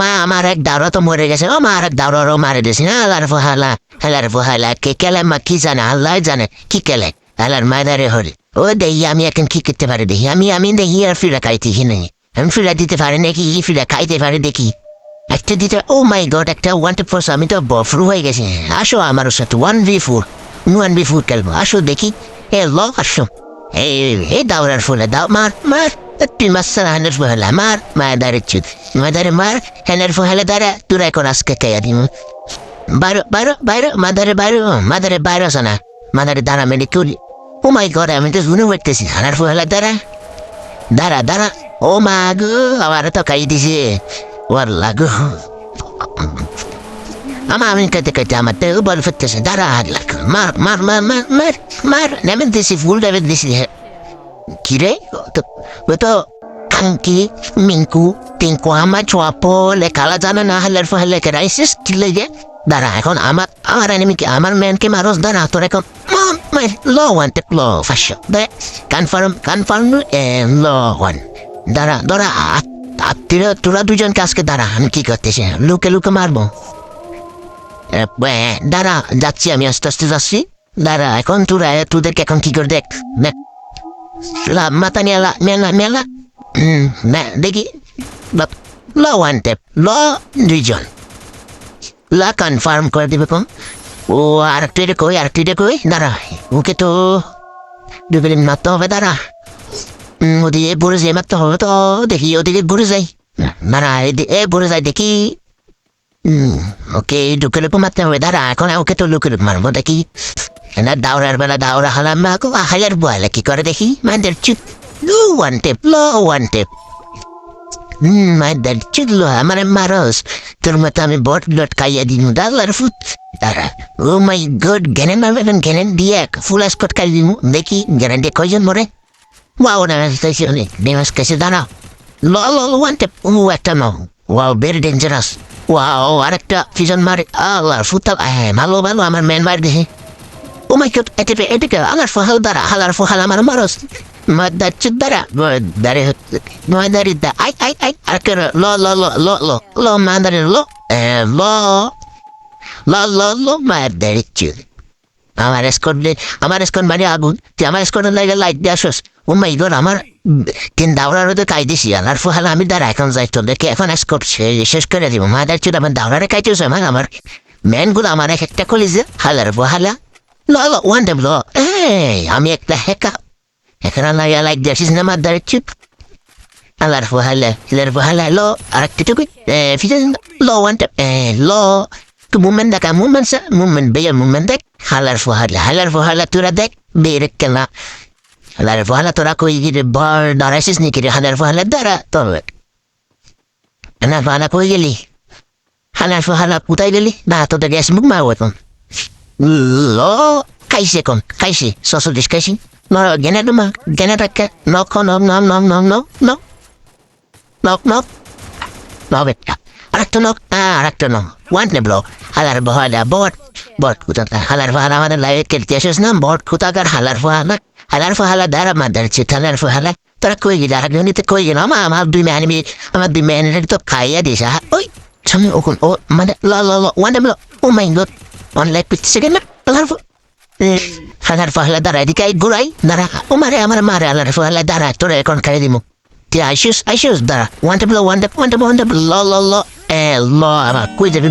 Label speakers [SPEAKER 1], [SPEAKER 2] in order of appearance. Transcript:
[SPEAKER 1] মা আমার এক দাওরা তো মরে গেছে, ও মা আর এক দাওরারও মারে দিয়েছি না। আল্লাহর ফহালা কে কেলে মা কি জানে, আল্লাহ জানে কি কেলে। আল্লাহর মাদারে হরে ও দেখি আমি এখন কি করতে পারি দেখি, আমি দেখি আর ফিরা খাইতে নেই, আমি ফিরা দিতে পারি নাকি, ফিরা খাইতে পারি দেখি একটা দিতে। ও মাই গড, একটা 1-4, আমি তো বফরু হয়ে গেছি। আসো আমার সাথে 1v4 খেলবো, আসো দেখি। এ ল আসো, এই দাওরার ফুলে দাও, মার মার তুই মাস্টার হানের ফোহালা মার, মাদারে চুদ মাদারে মার, হেনের ফোহালা দ্বারা তোরা এখন আজকে কেয়া দিব। মাদারে বাইরে আসো না, মাদারে দাঁড়া মেরে তুলি। ও মাই গড, আমি তো শুনে উঠতেছি হানার ফোহালা দাঁড়া। ও মা গো, আমার তো খাই দিছে ওর লাগো। আমি কাইতে আমার তো বল ফেরতেছে, দাঁড়া লাগ, মার নেমে দিছি, ফুল নেমে দিছি। কিরে তো খাঙ্কি মিঙ্কু টিঙ্কু আমার ছোয়াপো লেখালা জানা না হালের ফলে রাইসিস কি লেগে। দাঁড়া এখন আমার এনিমিকে, আমার ম্যানকে মারস, দাঁড়া তোর এখন ল ওয়ান টেপ ল ফাঁসো দে কনফার্ম ল ওয়ান। দাঁড়া তোরা দুজনকে আজকে দাঁড়া, আমি কি করতেছি লুকে মারবো। দাঁড়া যাচ্ছি, আমি আস্তে আস্তে যাচ্ছি। দাঁড়া এখন তোদেরকে এখন কি করে দেখ মাথা মেলা দেখি ল ওয়ান টেপ ল দুইজন ল কনফার্ম করে দিবে কম। ও আরেকটা কই দাঁড়া, ওকে তো দুবেলি মারতে হবে। দাঁড়া ওদিকে ঘুরে যাই, মারতে হবে তো, দেখি ওদিকে ঘুরে যাই। দাঁড়া ঘুরে যাই দেখি। ওকে লুকে মারতে হবে। দাঁড়া এখন ওকে তো লুকে মারবো দেখি। দাওরার বেলা দাওরা হালাম হাজার বয়লা কি করে দেখি। মাদের চুপ লো ওয়ান টেপ মাদের চুদলো আমার মারস, তোর মতো আমি বট লট খাইয়া দিন দালার ফুট। দাঁড়া ও মাই গড, জ্ঞানের মারবেন জ্ঞানের দিয়ে ফুল স্কট খাই দিন দেখি, জ্ঞানের দিয়ে কয়জন মরে। ওয়াও না ডেমাস কাছে দাঁড়া ল ওয়ান টেপ। ও একটা ন ওয়াও ভেরি ডেঞ্জারাস। ওয়াও আরেকটা ফিজন মারে আল্লাহর ফুটা। ভালো আমার ম্যান মার দেখি। ও মাই গড, এদিকে আলার ফহাল দ্বারা হালার ফহাল আমার মারস মাদার চুদ দ্বারা মাদারি দা আই আরেকটা ল মাদারি ল মাদারি চুদ। আমার স্কট মানে আগুন, তুই আমার স্কটের লাগে লাইট দিয়ে আসস। ও মাই গড, আমার তিন দাওরার হতে কাই দিছি আলার ফহাল আমি দ্বারা এখন যাই তোদেরকে এখন স্কট শেষ করে দিব। মাদার চুদ আমার দাওরারে কাইতেছে, আমার ম্যানগুলো আমার একটা কলিজে হালার ফহালা ল ওয়ান টেপ ল। আমি একটা এখানে লাইক দিয়েছিস না মাদার চুদ আলার ফহালা ল আরেকটা টুকু ফিজান ল ওয়ান টেপ ল মুভমেন্ট দেখ মুভমেন্ট দেখ হালার ফহালা তোরা দেখ বেরে কেনা হালার ফহালা তোরা কই গিয়ে বর দাঁড়াইছিস নাকি রে। হালার ফহালা দাঁড়া তোর হালার ফহালা কই গেলি, হালার ফহালা কোথায় গেলি। না তোদের গ্যাস মুখ মারবো এখন ল খাইছে সসুদিস খাইছি ন গেনে ডুমা গেনে টাকা নক বেটা আরেকটা নক ওয়ান টেপ ল হালার ফহালা বট কোথা হালার ফহালা আমাদের লাইভে খেলতে আসিস না বট কোথাকার হালার ফহালা দ্বারা মাদার চিত হালার ফহালা তোরা কই গেলি আরেকজনিতে কই গেল। আমার দুই ম্যানের তো খাইয়া দিস। ওই সামনে ওখান ও মানে ল ওয়ান টেপ ল। ও মাই গড অন লাইক সেকেন্ড না হালার ফহালা দাঁড়া এদিকে ঘুরাই দাঁড়া। ও মারে আমার হালার ফহালা দাঁড়া তোরা এখন খাইয়ে দিব। তুই আইসিস দাঁড়া ওয়ান টেপ ল ল আমার কই যাবি।